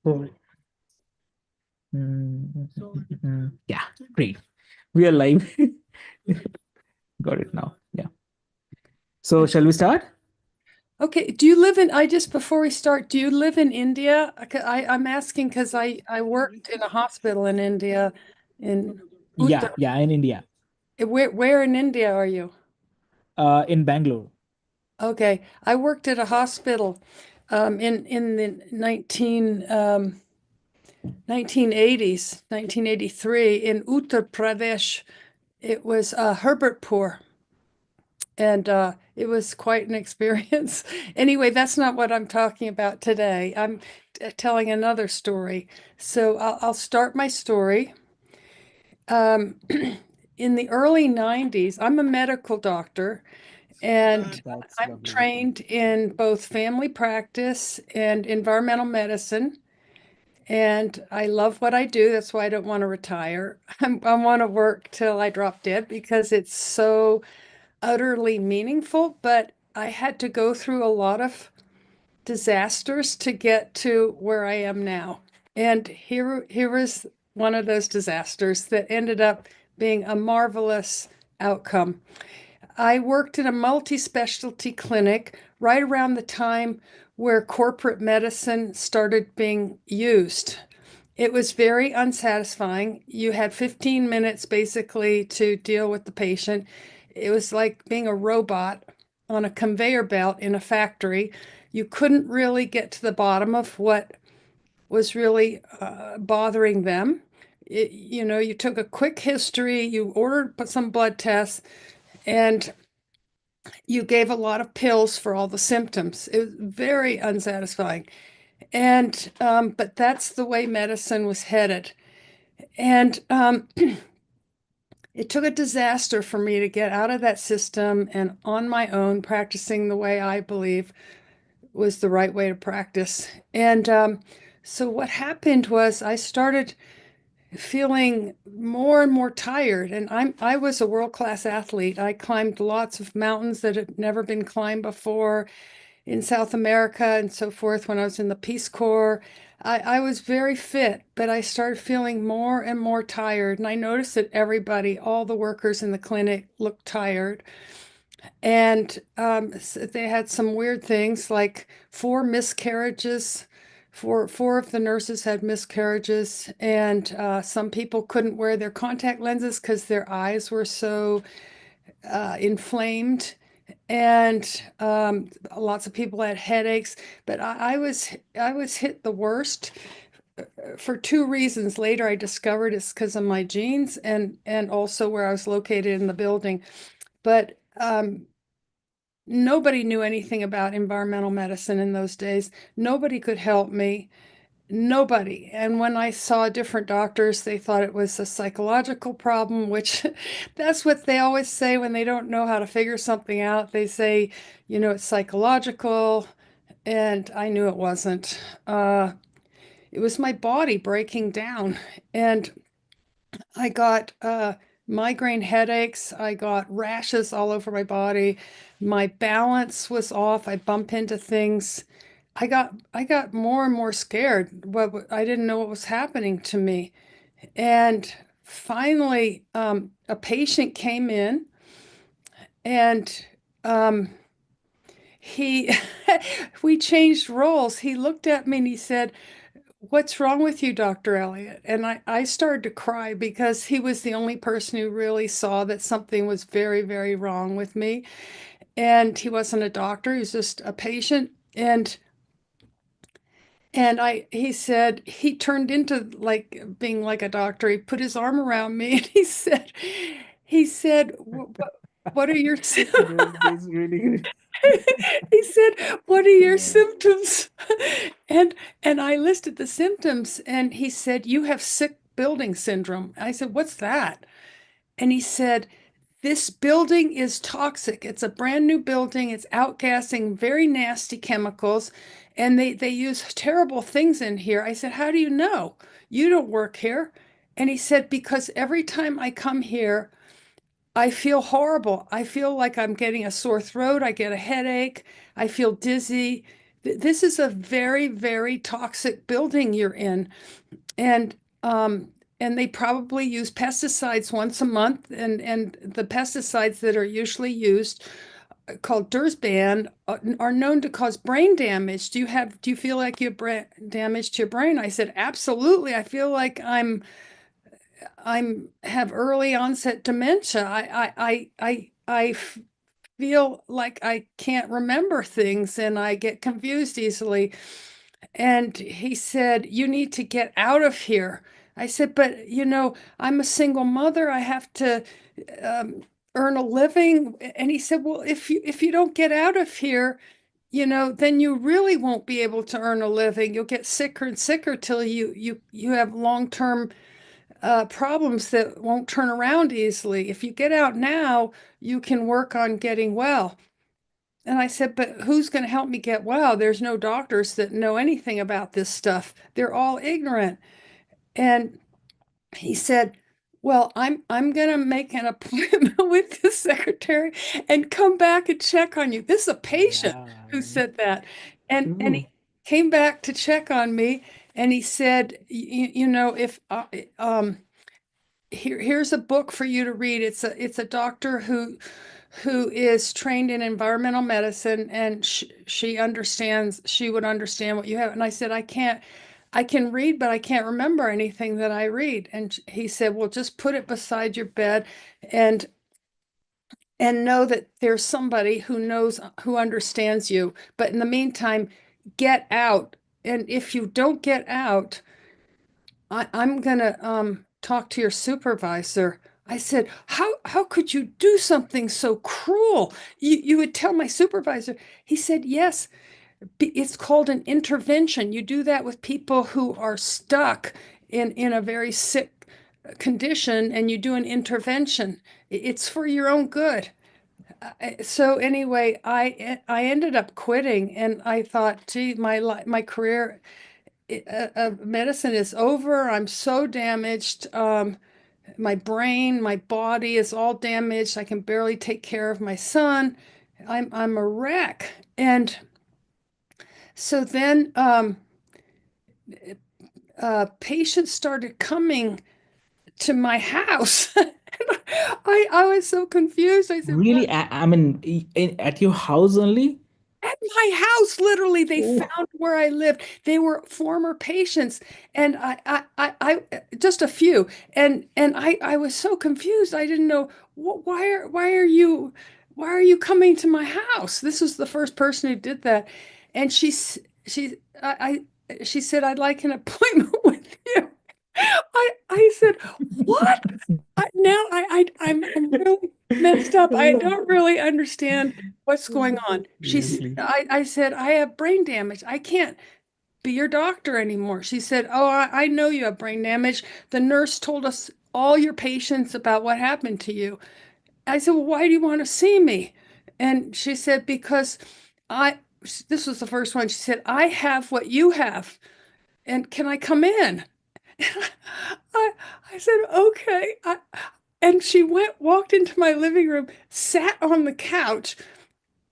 So, yeah, great. We are live. Got it now. Yeah. So, shall we start? Okay, do you live in, I just before we start, do you live in India? I'm asking because I worked in a hospital in India in Uttar. Yeah, in India, Where in India are you? in Bangalore. Okay, I worked at a hospital in the 1980s, 1983 in Uttar Pradesh. It was Herbertpur. And it was quite an experience. Anyway, that's not what I'm talking about today. I'm telling another story. So I'll start my story. Um, in the early 90s, I'm a medical doctor and That's I'm lovely. trained in both family practice and environmental medicine. And I love what I do. That's why I don't want to retire. I want to work till I drop dead because it's so utterly meaningful, but I had to go through a lot of disasters to get to where I am now. And here was one of those disasters that ended up being a marvelous outcome. I worked in a multi-specialty clinic right around the time where corporate medicine started being used. It was very unsatisfying. You had 15 minutes basically to deal with the patient. It was like being a robot on a conveyor belt in a factory. You couldn't really get to the bottom of what was really bothering them. You took a quick history, you ordered some blood tests, and you gave a lot of pills for all the symptoms. It was very unsatisfying. And but that's the way medicine was headed. And it took a disaster for me to get out of that system and on my own, practicing the way I believe was the right way to practice. And so what happened was I started feeling more and more tired. And I was a world-class athlete. I climbed lots of mountains that had never been climbed before in South America and so forth when I was in the Peace Corps. I was very fit, but I started feeling more and more tired. And I noticed that everybody, all the workers in the clinic, looked tired. And they had some weird things like four miscarriages. Four of the nurses had miscarriages, and some people couldn't wear their contact lenses because their eyes were so inflamed, and lots of people had headaches. But I was hit the worst for two reasons. Later, I discovered it's because of my genes and also where I was located in the building. But nobody knew anything about environmental medicine in those days. Nobody could help me. Nobody. And when I saw different doctors, they thought it was a psychological problem, which that's what they always say when they don't know how to figure something out. They say, it's psychological. And I knew it wasn't. It was my body breaking down. And I got migraine headaches. I got rashes all over my body. My balance was off. I bump into things. I got more and more scared. I didn't know what was happening to me. And finally, a patient came in and he we changed roles. He looked at me and he said, "What's wrong with you, Dr. Elliott?" And I started to cry because he was the only person who really saw that something was very, very wrong with me. And he wasn't a doctor, he was just a patient. And he said, he turned into like being like a doctor. He put his arm around me and he said, what are your That's really great. he said, "What are your Yeah. symptoms?" And and I listed the symptoms and he said, "You have sick building syndrome." I said, "What's that?" And he said, "This building is toxic. It's a brand new building. It's outgassing very nasty chemicals, and they use terrible things in here." I said, "How do you know? You don't work here." And he said, "Because every time I come here, I feel horrible. I feel like I'm getting a sore throat. I get a headache. I feel dizzy. This is a very, very toxic building you're in. And they probably use pesticides once a month, and the pesticides that are usually used, called Dursban, are known to cause brain damage. Do you feel like you have damage to your brain? I said, absolutely. I feel like I'm have early onset dementia. I feel like I can't remember things and I get confused easily. And he said, you need to get out of here. I said, but I'm a single mother. I have to um, earn a living. And he said, well, if you don't get out of here, then you really won't be able to earn a living. You'll get sicker and sicker till you have long-term problems that won't turn around easily. If you get out now, you can work on getting well. And I said, but who's going to help me get well? There's no doctors that know anything about this stuff. They're all ignorant. And he said, well, I'm going to make an appointment with the secretary and come back and check on you. This is a patient Yeah, who said that. And true. he came back to check on me, and he said, if here's a book for you to read. It's a doctor who is trained in environmental medicine, and she would understand what you have. And I said, I can read, but I can't remember anything that I read. And he said, well, just put it beside your bed and know that there's somebody who understands you. But in the meantime, get out. And if you don't get out, I'm gonna talk to your supervisor. I said, how could you do something so cruel? You would tell my supervisor. He said, yes, it's called an intervention. You do that with people who are stuck in a very sick condition, and you do an intervention. It's for your own good. So anyway, I ended up quitting, and I thought, gee, my career medicine is over. I'm so damaged. My brain, my body is all damaged. I can barely take care of my son. I'm a wreck. And so then patients started coming to my house. I was so confused. I said, Really? I mean, at your house only? at my house, literally, they Oh, found where I lived. They were former patients, and just a few, and I was so confused. I didn't know why are you coming to my house? This was the first person who did that, and she she said, I'd like an appointment with you. I said, what? I'm really messed up. I don't really understand what's going on. seriously. I said, I have brain damage. I can't be your doctor anymore. She said, oh, I know you have brain damage. The nurse told us all your patients about what happened to you. I said, well, why do you want to see me? And she said, because I, this was the first one. She said, I have what you have. And can I come in? I, I said, okay. And she walked into my living room, sat on the couch,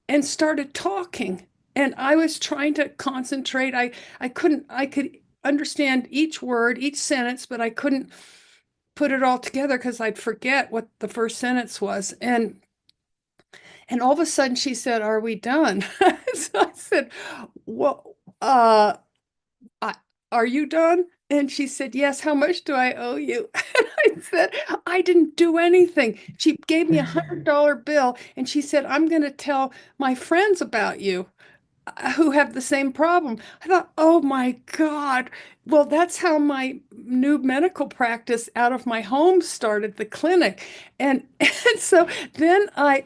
and started talking. And I was trying to concentrate. I could understand each word, each sentence, but I couldn't put it all together because I'd forget what the first sentence was. And all of a sudden she said, are we done? So I said, well, I, are you done? And she said, yes, how much do I owe you? And I said, I didn't do anything. She gave me $100 bill, and she said, I'm going to tell my friends about you who have the same problem. I thought, oh my God. Well, that's how my new medical practice out of my home started, the clinic. And, and so then I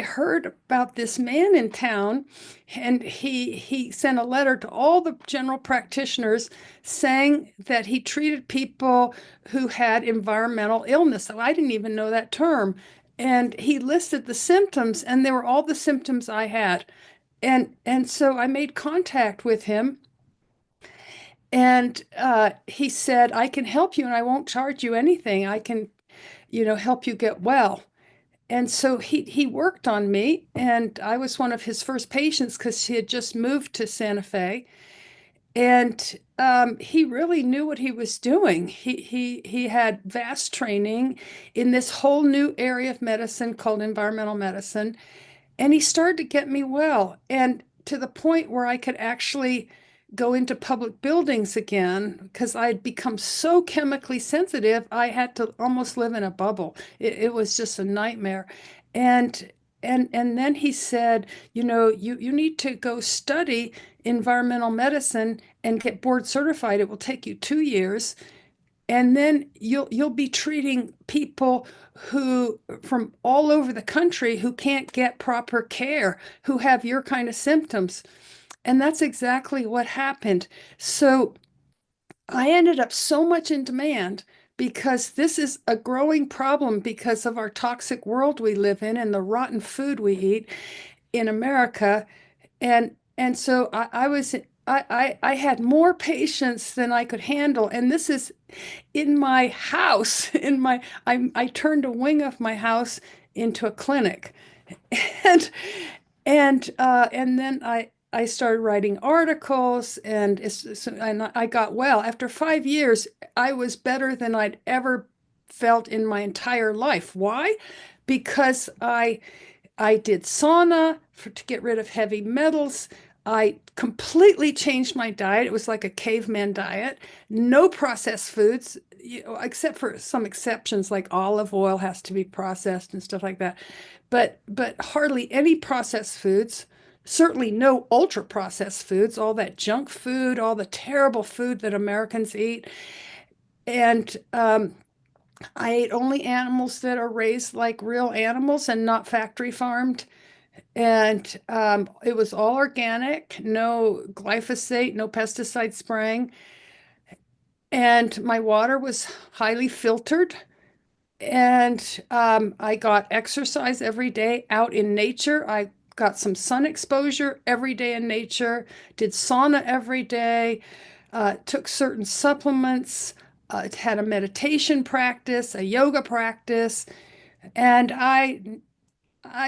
heard about this man in town, and he sent a letter to all the general practitioners saying that he treated people who had environmental illness. So I didn't even know that term. And he listed the symptoms, and they were all the symptoms I had. And so I made contact with him, and he said, I can help you, and I won't charge you anything. I can, help you get well. And so he worked on me, and I was one of his first patients because he had just moved to Santa Fe, and he really knew what he was doing. He had vast training in this whole new area of medicine called environmental medicine, and he started to get me well, and to the point where I could actually go into public buildings again because I had become so chemically sensitive. I had to almost live in a bubble. It was just a nightmare. And and then he said, you need to go study environmental medicine and get board certified. It will take you 2 years, and then you'll be treating people who from all over the country who can't get proper care, who have your kind of symptoms. And that's exactly what happened. So I ended up so much in demand because this is a growing problem because of our toxic world we live in and the rotten food we eat in America. And so I had more patients than I could handle. And this is in my house, I turned a wing of my house into a clinic. And and then I started writing articles, and I got well. After 5 years, I was better than I'd ever felt in my entire life. Why? Because I did sauna to get rid of heavy metals. I completely changed my diet. It was like a caveman diet. No processed foods, except for some exceptions, like olive oil has to be processed and stuff like that. But hardly any processed foods. Certainly no ultra processed foods, all that junk food, all the terrible food that Americans eat. And I ate only animals that are raised like real animals and not factory farmed. And it was all organic, no glyphosate, no pesticide spraying. And my water was highly filtered. And I got exercise every day out in nature. I got some sun exposure every day in nature, did sauna every day, took certain supplements, had a meditation practice, a yoga practice. And I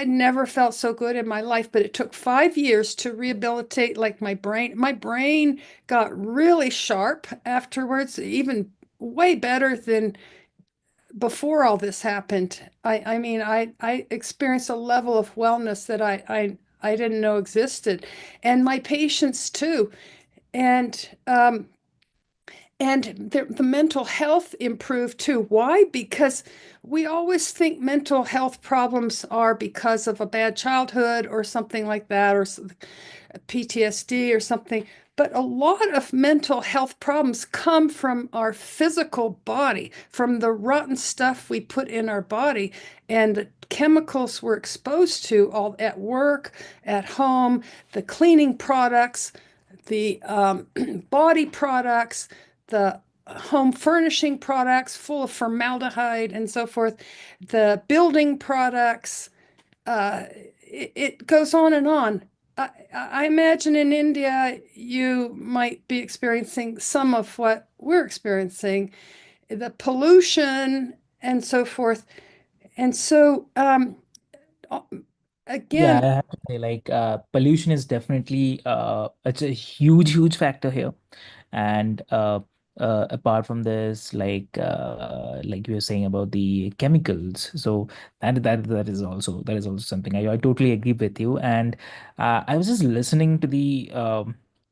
never felt so good in my life, but it took 5 years to rehabilitate like my brain. My brain got really sharp afterwards, even way better than before all this happened. I mean, I experienced a level of wellness that I didn't know existed, and my patients too. And the mental health improved too. Why? Because we always think mental health problems are because of a bad childhood or something like that, or PTSD or something. But a lot of mental health problems come from our physical body, from the rotten stuff we put in our body and the chemicals we're exposed to all at work, at home, the cleaning products, the body products, the home furnishing products full of formaldehyde and so forth, the building products. It goes on and on. I imagine in India you might be experiencing some of what we're experiencing, the pollution and so forth. And so, Yeah, I again, have to say, like, pollution is definitely it's a huge factor here. And apart from this, like you were saying about the chemicals, so that is also something I totally agree with you. And I was just listening to the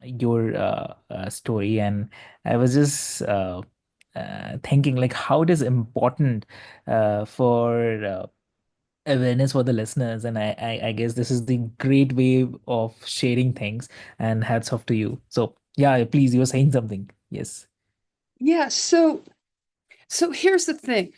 your story, and I was just thinking like how it is important for awareness for the listeners. And I guess this is the great way of sharing things, and hats off to you. So yeah, please, you were saying something. Yes. yeah, so here's the thing.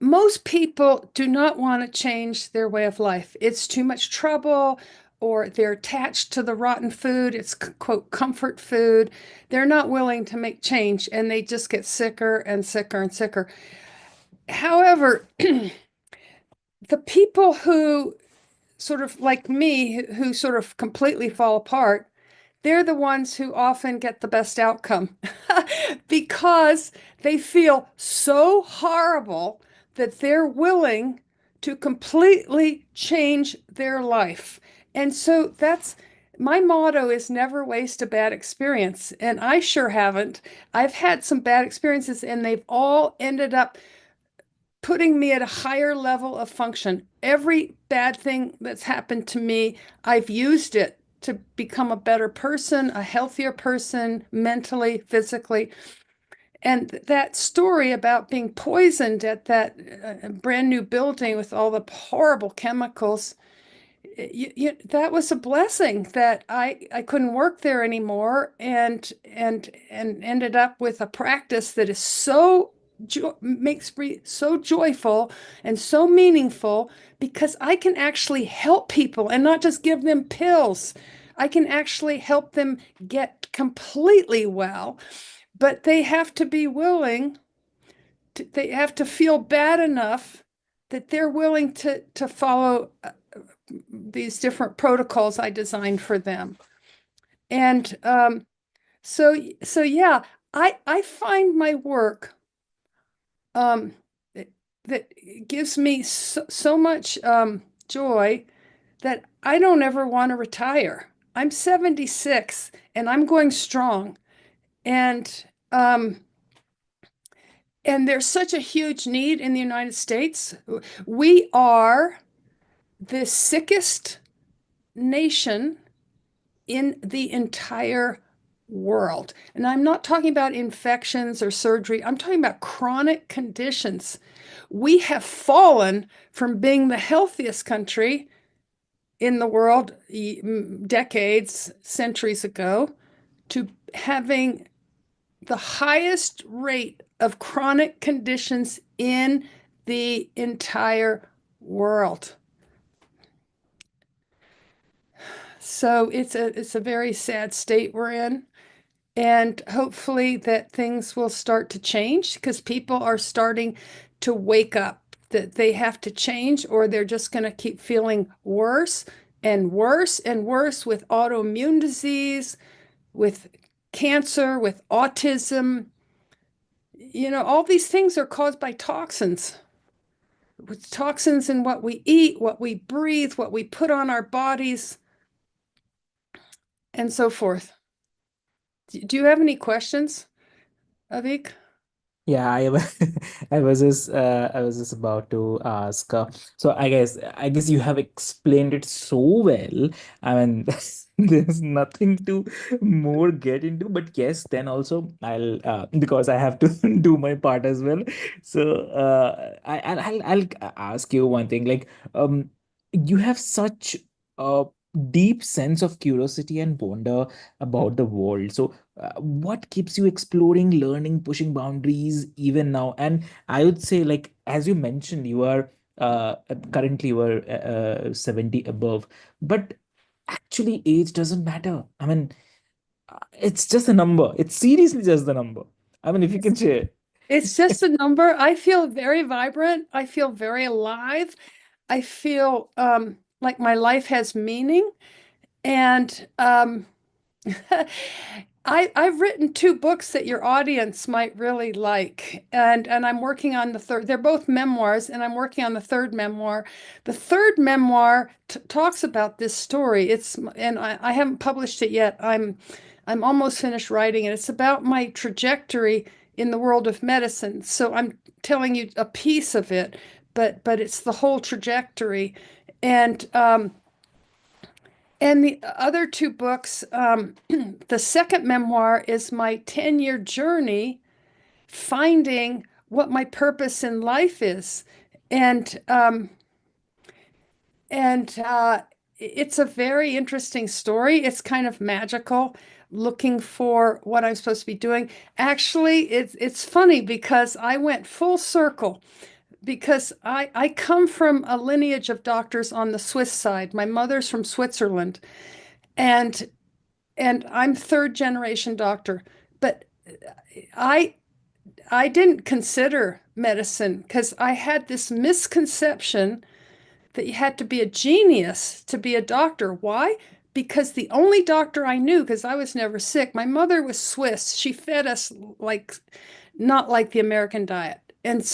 Most people do not want to change their way of life. It's too much trouble, or they're attached to the rotten food. It's quote comfort food. They're not willing to make change, and they just get sicker and sicker and sicker. However, the people who sort of like me, who sort of completely fall apart, they're the ones who often get the best outcome because they feel so horrible that they're willing to completely change their life. And so that's my motto is never waste a bad experience. And I sure haven't. I've had some bad experiences and they've all ended up putting me at a higher level of function. Every bad thing that's happened to me, I've used it to become a better person, a healthier person, mentally, physically. And that story about being poisoned at that brand new building with all the horrible chemicals, that was a blessing that I couldn't work there anymore and ended up with a practice that is makes me so joyful and so meaningful because I can actually help people and not just give them pills. I can actually help them get completely well, but they have to be willing they have to feel bad enough that they're willing to follow these different protocols I designed for them. And so yeah, I find my work um, that gives me so much joy that I don't ever want to retire. I'm 76 and I'm going strong. And um, and there's such a huge need in the United States. We are the sickest nation in the entire world. And I'm not talking about infections or surgery, I'm talking about chronic conditions. We have fallen from being the healthiest country in the world decades, centuries ago, to having the highest rate of chronic conditions in the entire world. So it's a very sad state we're in. And hopefully that things will start to change because people are starting to wake up that they have to change or they're just going to keep feeling worse and worse and worse with autoimmune disease, with cancer, with autism. All these things are caused by toxins. With toxins in what we eat, what we breathe, what we put on our bodies, and so forth. Do you have any questions, Avik? Yeah, I was just about to ask. So I guess you have explained it so well. I mean, there's nothing to more get into. But yes, then also I'll because I have to do my part as well. So I'll ask you one thing. Like you have such a deep sense of curiosity and wonder about the world. So what keeps you exploring, learning, pushing boundaries even now? And I would say, like as you mentioned, you are currently you are 70 above, but actually age doesn't matter. I mean, it's just a number. It's seriously just the number. I mean, if you can share. It's just a number. I feel very vibrant. I feel very alive. I feel like my life has meaning. And I've written two books that your audience might really like, and I'm working on the third. They're both memoirs, and I'm working on the third memoir. The third memoir talks about this story. I haven't published it yet. I'm almost finished writing it. It's about my trajectory in the world of medicine. So I'm telling you a piece of it, but it's the whole trajectory, and the other two books, the second memoir is my 10-year journey finding what my purpose in life is. And and it's a very interesting story. It's kind of magical, looking for what I'm supposed to be doing. Actually, it's funny because I went full circle because I come from a lineage of doctors on the Swiss side. My mother's from Switzerland, and I'm third generation doctor, but I I didn't consider medicine because I had this misconception that you had to be a genius to be a doctor. Why? Because the only doctor I knew, because I was never sick, my mother was Swiss. She fed us like not like the American diet. And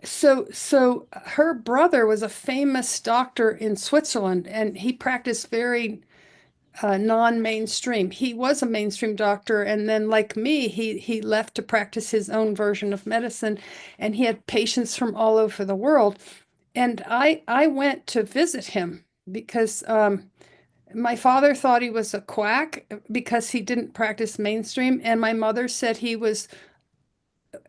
So her brother was a famous doctor in Switzerland, and he practiced very non-mainstream. He was a mainstream doctor, and then, like me, he left to practice his own version of medicine, and he had patients from all over the world. And I went to visit him because my father thought he was a quack because he didn't practice mainstream, and my mother said he was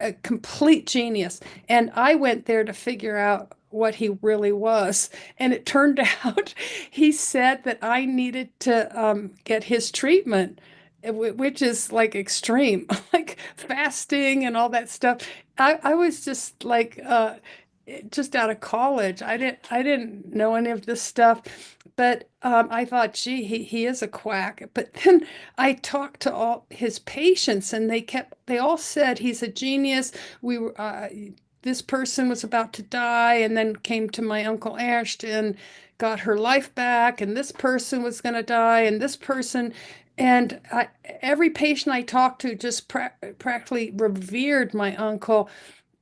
a complete genius. And I went there to figure out what he really was. And it turned out he said that I needed to get his treatment, which is like extreme, like fasting and all that stuff. I was just like, just out of college. I didn't know any of this stuff, but I thought, gee, he is a quack. But then I talked to all his patients, and they all said he's a genius. We were this person was about to die, and then came to my Uncle Ashton, got her life back, and this person was going to die, and this person. And every patient I talked to just practically revered my uncle.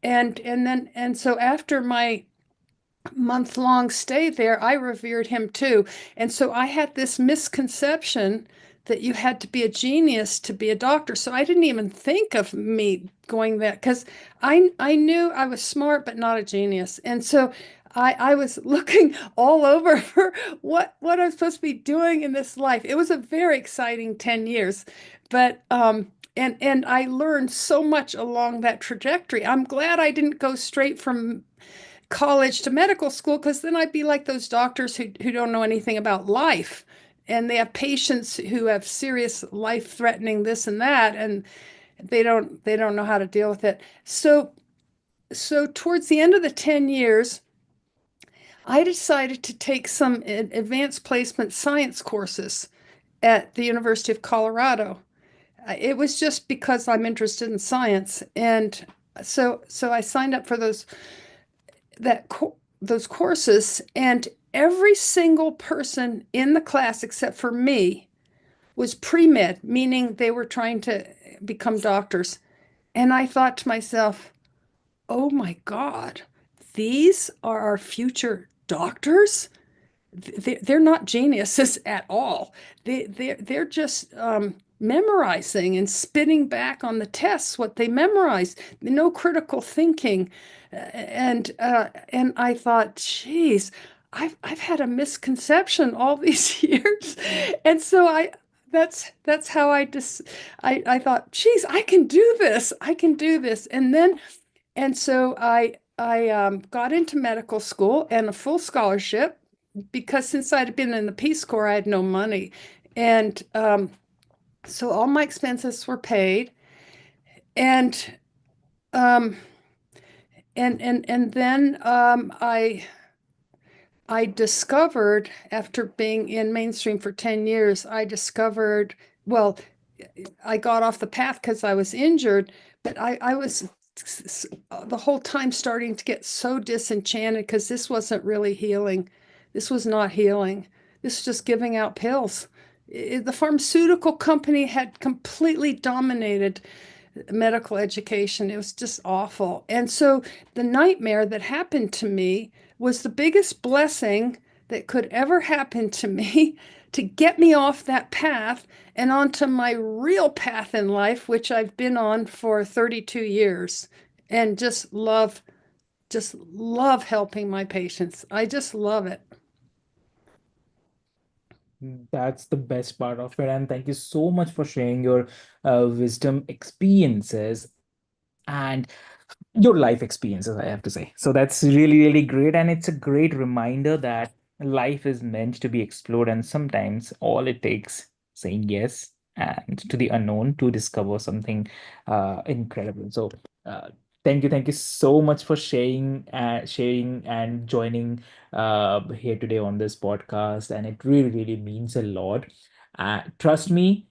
And so after my month-long stay there, I revered him too. And so I had this misconception that you had to be a genius to be a doctor. So I didn't even think of me going that, because I knew I was smart but not a genius. And so I was looking all over for what I'm supposed to be doing in this life. It was a very exciting 10 years, but and I learned so much along that trajectory. I'm glad I didn't go straight from college to medical school, because then I'd be like those doctors who don't know anything about life, and they have patients who have serious life threatening this and that, and they don't know how to deal with it. So towards the end of the 10 years, I decided to take some advanced placement science courses at the University of Colorado. It was just because I'm interested in science, and so I signed up for that those courses, and every single person in the class except for me was pre-med, meaning they were trying to become doctors. And I thought to myself, oh my God, these are our future doctors? They're not geniuses at all. They're just memorizing and spitting back on the tests what they memorized. No critical thinking, and I thought, geez, I've had a misconception all these years, and so that's how I thought, geez, I can do this. I can do this, and so I got into medical school and a full scholarship, because since I'd been in the Peace Corps, I had no money. And so all my expenses were paid. And um, and then I discovered, after being in mainstream for 10 years, I discovered, well, I got off the path because I was injured, but I was the whole time starting to get so disenchanted, because this wasn't really healing. This was not healing. This was just giving out pills. The pharmaceutical company had completely dominated medical education. It was just awful. And so the nightmare that happened to me was the biggest blessing that could ever happen to me to get me off that path and onto my real path in life, which I've been on for 32 years, and just love helping my patients. I just love it. That's the best part of it. And thank you so much for sharing your wisdom experiences and your life experiences, I have to say. So that's really, really great. And it's a great reminder that life is meant to be explored. And sometimes all it takes saying yes and to the unknown to discover something incredible. So uh, thank you so much for sharing and joining here today on this podcast. And it really, really means a lot. Trust me,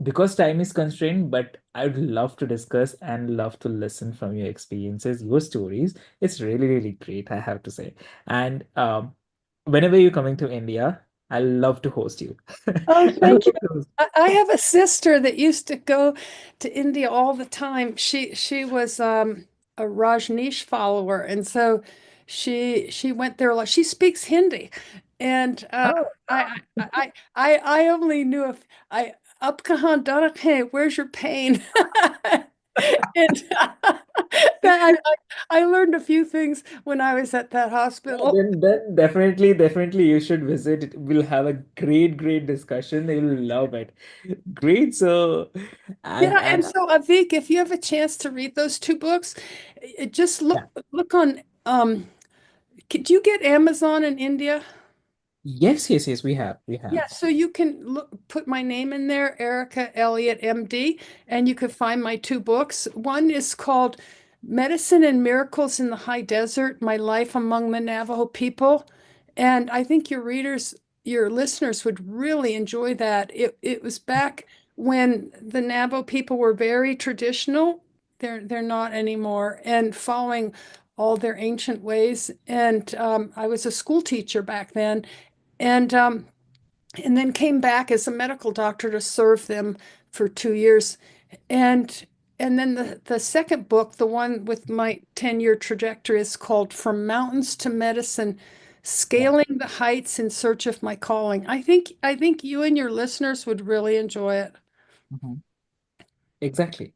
because time is constrained, but I would love to discuss and love to listen from your experiences, your stories. It's really, really great, I have to say. And whenever you're coming to India, I love to host you. Oh, I love thank you. to host. I have a sister that used to go to India all the time. She was a Rajneesh follower, and so she went there. Like she speaks Hindi, and Oh, I only knew if I up kahan darak hai, where's your pain? And I learned a few things when I was at that yeah, hospital. then definitely you should visit. We'll have a great discussion. They will love it. Great. So, Yeah, and and so Avik, if you have a chance to read those two books, just yeah. look on do you get Amazon in India? Yes, we Yeah, have. so you can put my name in there, Erica Elliott, MD, and you could find my two books. One is called Medicine and Miracles in the High Desert, My Life Among the Navajo People. And I think your listeners would really enjoy that. It was back when the Navajo people were very traditional. They're not anymore, and following all their ancient ways. And I was a school teacher back then. And and then came back as a medical doctor to serve them for 2 years. And and then the second book, the one with my 10-year trajectory, is called From Mountains to Medicine, Yeah. Scaling the Heights in Search of My Calling. I think you and your listeners would really enjoy it. Mhm. Exactly.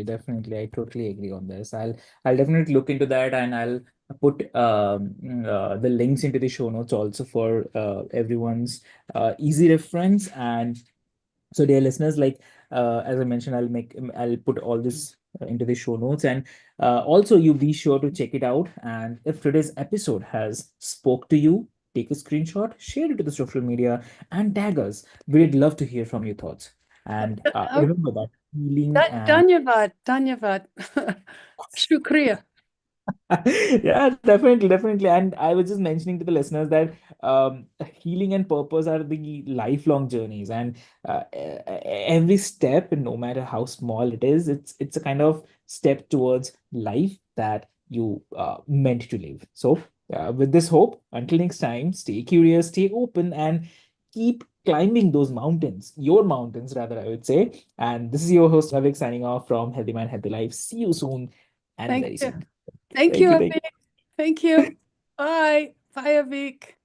Definitely. I totally agree on this. I'll definitely look into that and I'll put the links into the show notes also for everyone's easy reference. And so, dear listeners, like as I mentioned, I'll put all this into the show notes, and also you be sure to check it out. And if today's episode has spoke to you, take a screenshot, share it to the social media, and tag us. We'd love to hear from your thoughts. And Oh, remember that healing and Dhanyavad. Shukriya. yeah, definitely. And I was just mentioning to the listeners that healing and purpose are the lifelong journeys, and every step, no matter how small it is, it's a kind of step towards life that you meant to live. So, with this hope, until next time, stay curious, stay open, and keep climbing those mountains, your mountains, rather, I would say. And this is your host Avik signing off from Healthy Mind, Healthy Life. See you soon and Thank very you. soon. Thank you, Thank you. Avik. Thank you. Bye. Bye, Avik.